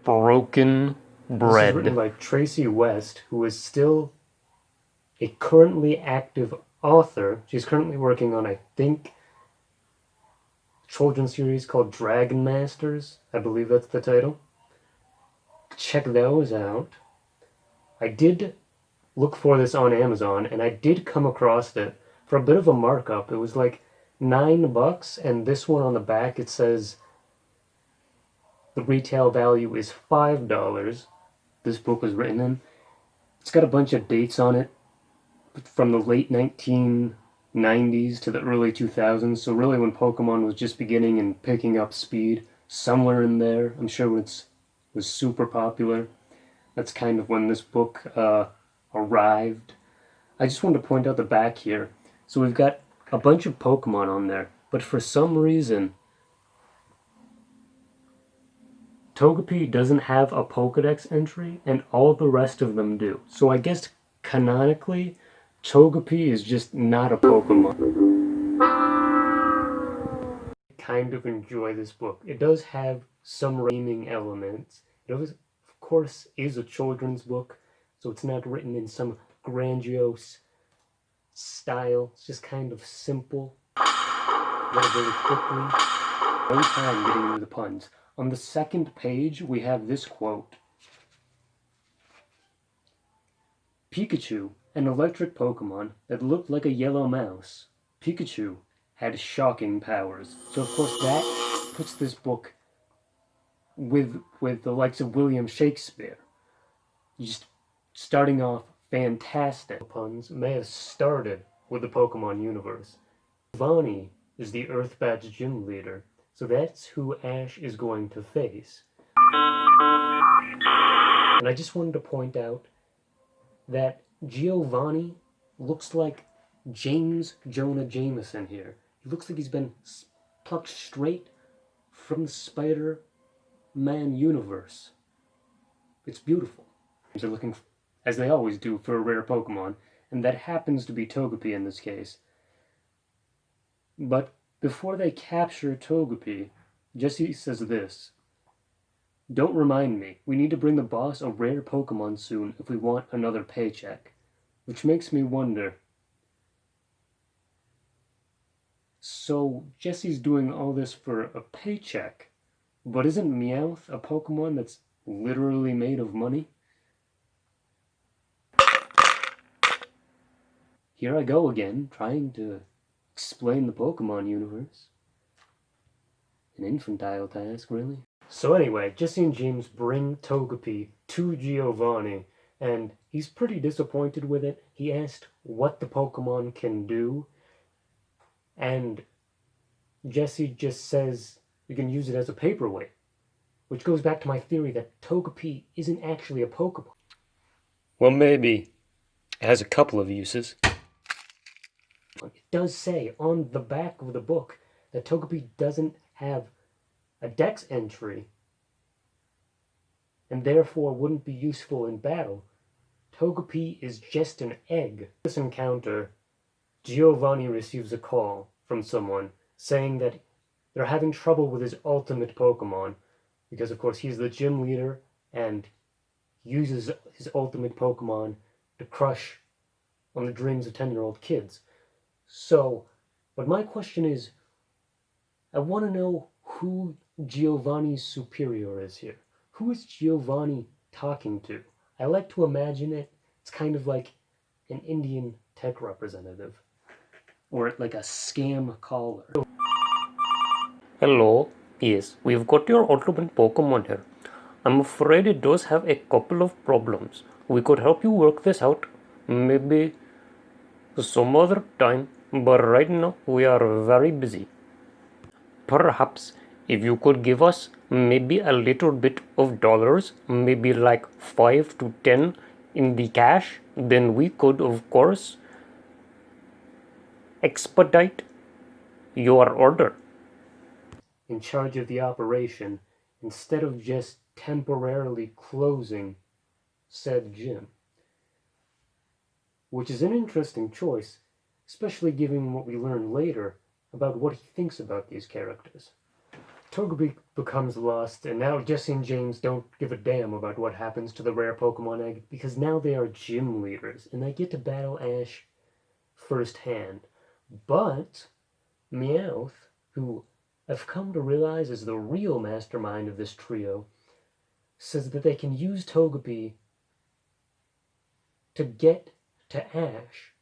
Broken This is written Bread. by Tracy West, who is still a currently active author. She's currently working on, I think, a children's series called Dragon Masters. I believe that's the title. Check those out. I did look for this on Amazon, and I did come across it for a bit of a markup. It was like $9, and this one on the back it says the retail value is $5. This book was written in. It's got a bunch of dates on it from the late 1990s to the early 2000s. So really, when Pokemon was just beginning and picking up speed, somewhere in there, I'm sure it was super popular. That's kind of when this book arrived. I just wanted to point out the back here. So we've got a bunch of Pokemon on there, but for some reason, Togepi doesn't have a Pokedex entry, and all the rest of them do. So I guess canonically, Togepi is just not a Pokemon. I kind of enjoy this book. It does have some redeeming elements. It of course, is a children's book, so it's not written in some grandiose style. It's just kind of simple. Read it very quickly. No time getting into the puns. On the second page, we have this quote. Pikachu, an electric Pokemon that looked like a yellow mouse. Pikachu had shocking powers. So of course that puts this book with the likes of William Shakespeare. Just starting off fantastic. Puns may have started with the Pokemon universe. Giovanni is the Earth Badge gym leader, so that's who Ash is going to face. And I just wanted to point out that Giovanni looks like James Jonah Jameson here. He looks like he's been plucked straight from the Spider-Man universe. It's beautiful. They're looking, as they always do, for a rare Pokemon, and that happens to be Togepi in this case. But before they capture Togepi, Jesse says this. Don't remind me. We need to bring the boss a rare Pokemon soon if we want another paycheck. Which makes me wonder. So Jesse's doing all this for a paycheck, but isn't Meowth a Pokemon that's literally made of money? Here I go again, trying to explain the Pokemon universe. An infantile task, really. So anyway, Jesse and James bring Togepi to Giovanni, and he's pretty disappointed with it. He asked what the Pokemon can do, and Jesse just says you can use it as a paperweight, which goes back to my theory that Togepi isn't actually a Pokemon. Well, maybe. It has a couple of uses. It does say on the back of the book that Togepi doesn't have a Dex entry and therefore wouldn't be useful in battle. Togepi is just an egg. In this encounter, Giovanni receives a call from someone saying that they're having trouble with his ultimate Pokemon because, of course, he's the gym leader and uses his ultimate Pokemon to crush on the dreams of 10-year-old kids. So, but my question is, I want to know who Giovanni's superior is here. Who is Giovanni talking to? I like to imagine it's kind of like an Indian tech representative, or like a scam caller. Hello. Yes, we've got your ultimate Pokemon here. I'm afraid it does have a couple of problems. We could help you work this out. Maybe some other time. But right now, we are very busy. Perhaps if you could give us maybe a little bit of dollars, maybe like 5 to 10 in the cash, then we could, of course, expedite your order. In charge of the operation, instead of just temporarily closing said gym. Which is an interesting choice, especially given what we learn later about what he thinks about these characters. Togepi becomes lost, and now Jesse and James don't give a damn about what happens to the rare Pokemon egg because now they are gym leaders and they get to battle Ash firsthand. But Meowth, who I've come to realize is the real mastermind of this trio, says that they can use Togepi to get to Ash.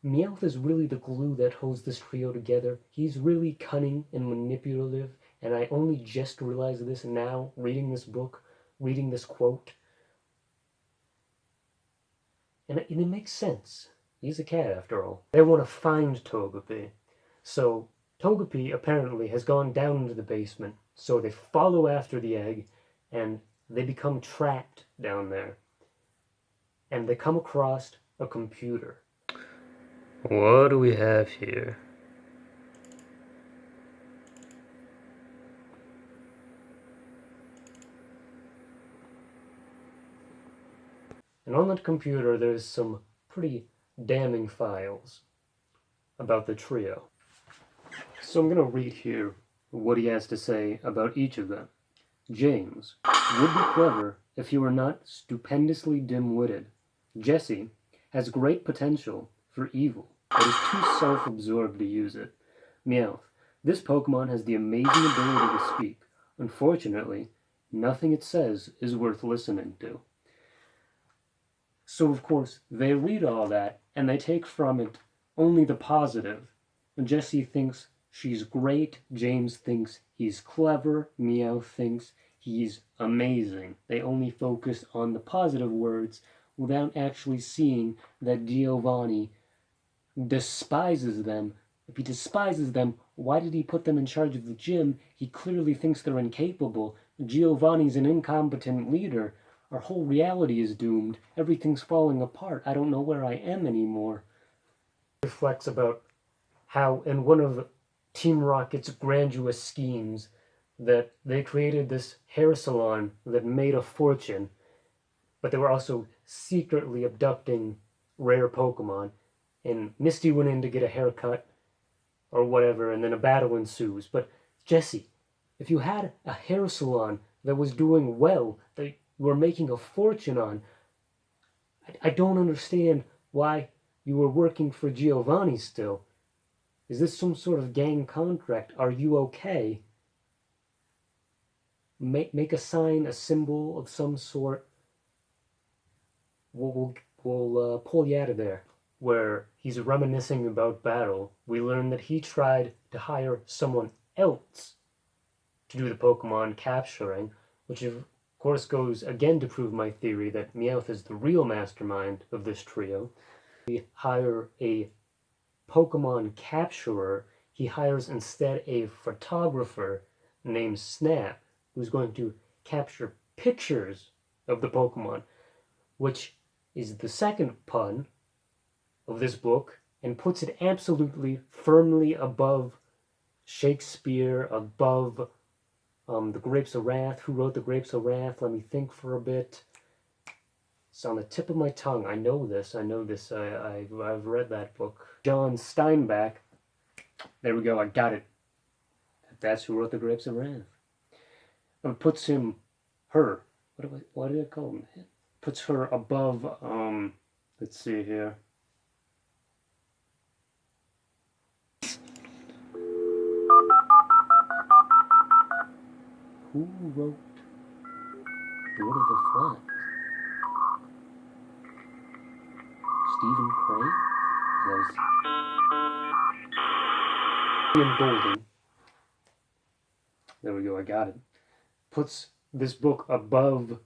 Meowth is really the glue that holds this trio together. He's really cunning and manipulative, and I only just realized this now, reading this book, reading this quote. And it makes sense. He's a cat, after all. They want to find Togepi. So Togepi apparently has gone down into the basement, so they follow after the egg, and they become trapped down there. And they come across a computer. What do we have here? And on that computer, there's some pretty damning files about the trio. So I'm going to read here what he has to say about each of them. James would be clever if he were not stupendously dim-witted. Jesse has great potential for evil, but is too self-absorbed to use it. Meowth, this Pokemon has the amazing ability to speak. Unfortunately, nothing it says is worth listening to. So, of course, they read all that, and they take from it only the positive. Jesse thinks she's great, James thinks he's clever, Meowth thinks he's amazing. They only focus on the positive words without actually seeing that Giovanni despises them. If he despises them, why did he put them in charge of the gym? He clearly thinks they're incapable. Giovanni's an incompetent leader. Our whole reality is doomed. Everything's falling apart. I don't know where I am anymore. Reflects about how in one of Team Rocket's grandiose schemes that they created this hair salon that made a fortune, but they were also secretly abducting rare Pokemon. And Misty went in to get a haircut or whatever, and then a battle ensues. But Jesse, if you had a hair salon that was doing well, that you were making a fortune on, I don't understand why you were working for Giovanni still. Is this some sort of gang contract? Are you okay? Make a sign, a symbol of some sort. We'll pull you out of there. Where he's reminiscing about battle, we learn that he tried to hire someone else to do the Pokemon capturing, which of course goes again to prove my theory that Meowth is the real mastermind of this trio. We hire a Pokemon capturer. He hires instead a photographer named Snap, who's going to capture pictures of the Pokemon, which is the second pun of this book, and puts it absolutely firmly above Shakespeare, above the Grapes of Wrath. Who wrote the Grapes of Wrath? Let me think for a bit. It's on the tip of my tongue. I know this. I've read that book. John Steinbeck. There we go. I got it. That's who wrote the Grapes of Wrath. It puts him, her. What did I call him? Puts her above. Let's see here. Who wrote Lord of the Flies? Stephen Crane? Ian Golden. There we go, I got it. Puts this book above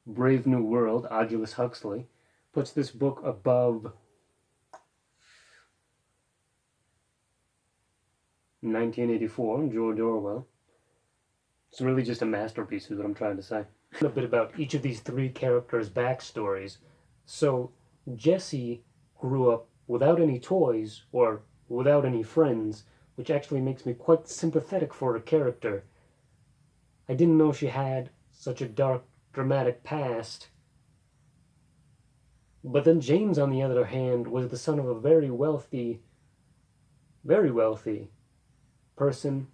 Brave New World, Aldous Huxley. Puts this book above 1984, George Orwell. It's really just a masterpiece is what I'm trying to say. A bit about each of these three characters' backstories. So, Jesse grew up without any toys or without any friends, which actually makes me quite sympathetic for her character. I didn't know she had such a dark, dramatic past. But then James, on the other hand, was the son of a very wealthy person,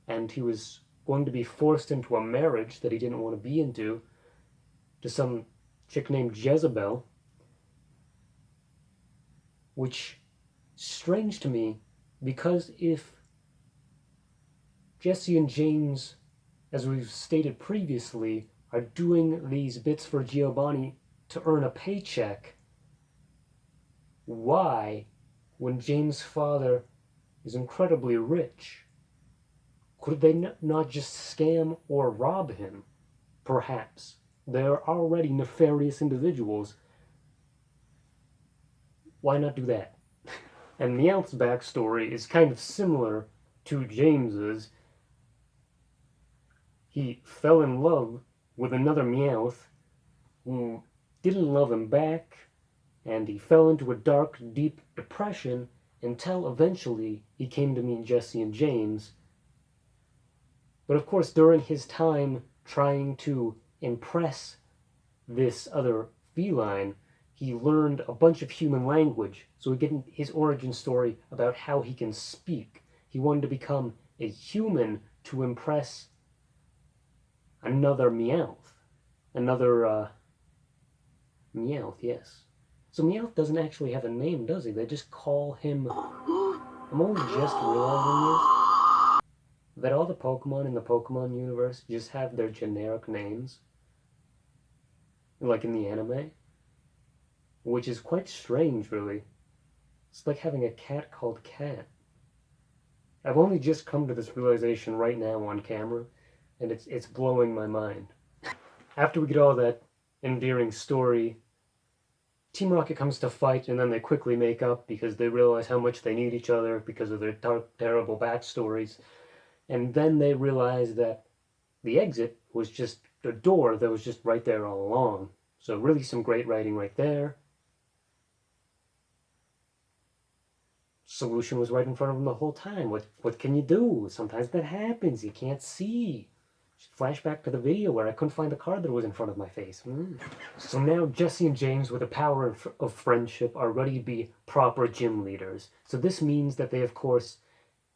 and he was going to be forced into a marriage that he didn't want to be into to some chick named Jezebel, which strange to me, because if Jesse and James, as we've stated previously, are doing these bits for Giovanni to earn a paycheck, why, when James' father is incredibly rich, could they not just scam or rob him? Perhaps. They're already nefarious individuals. Why not do that? And Meowth's backstory is kind of similar to James's. He fell in love with another Meowth who didn't love him back, and he fell into a dark, deep depression until eventually he came to meet Jesse and James. But of course, during his time trying to impress this other feline, he learned a bunch of human language. So we get his origin story about how he can speak. He wanted to become a human to impress another Meowth. Another, Meowth, yes. So Meowth doesn't actually have a name, does he? They just call him... I'm only just realizing this, that all the Pokemon in the Pokemon universe just have their generic names. Like in the anime. Which is quite strange, really. It's like having a cat called Cat. I've only just come to this realization right now on camera, and it's blowing my mind. After we get all that endearing story, Team Rocket comes to fight, and then they quickly make up because they realize how much they need each other because of their dark, terrible backstories. And then they realize that the exit was just a door that was just right there all along. So really some great writing right there. Solution was right in front of them the whole time. What can you do? Sometimes that happens. You can't see. Flashback to the video where I couldn't find the card that was in front of my face. So now Jesse and James, with the power of friendship, are ready to be proper gym leaders. So this means that they, of course,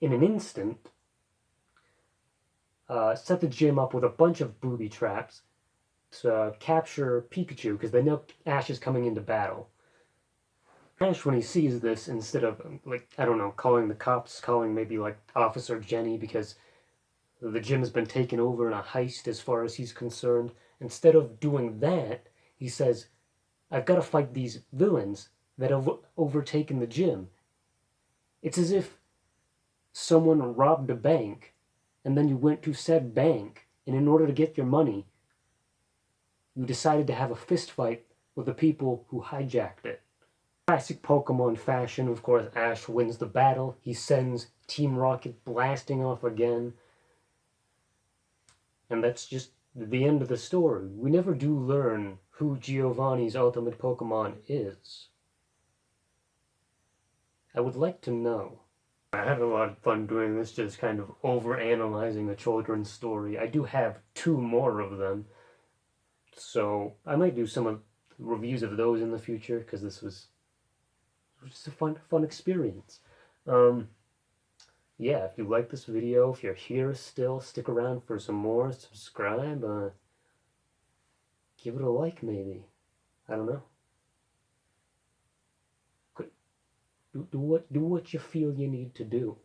in an instant, set the gym up with a bunch of booby traps to capture Pikachu, because they know Ash is coming into battle. Ash, when he sees this, instead of, like, I don't know, calling the cops, calling maybe, like, Officer Jenny, because the gym has been taken over in a heist as far as he's concerned, instead of doing that, he says, I've got to fight these villains that have overtaken the gym. It's as if someone robbed a bank, and then you went to said bank, and in order to get your money, you decided to have a fist fight with the people who hijacked it. Classic Pokemon fashion, of course, Ash wins the battle. He sends Team Rocket blasting off again. And that's just the end of the story. We never do learn who Giovanni's ultimate Pokemon is. I would like to know. I had a lot of fun doing this, just kind of over-analyzing a children's story. I do have 2 more of them, so I might do some reviews of those in the future, because this was just a fun experience. Yeah, if you like this video, if you're here still, stick around for some more, subscribe, give it a like maybe. I don't know. Do what you feel you need to do.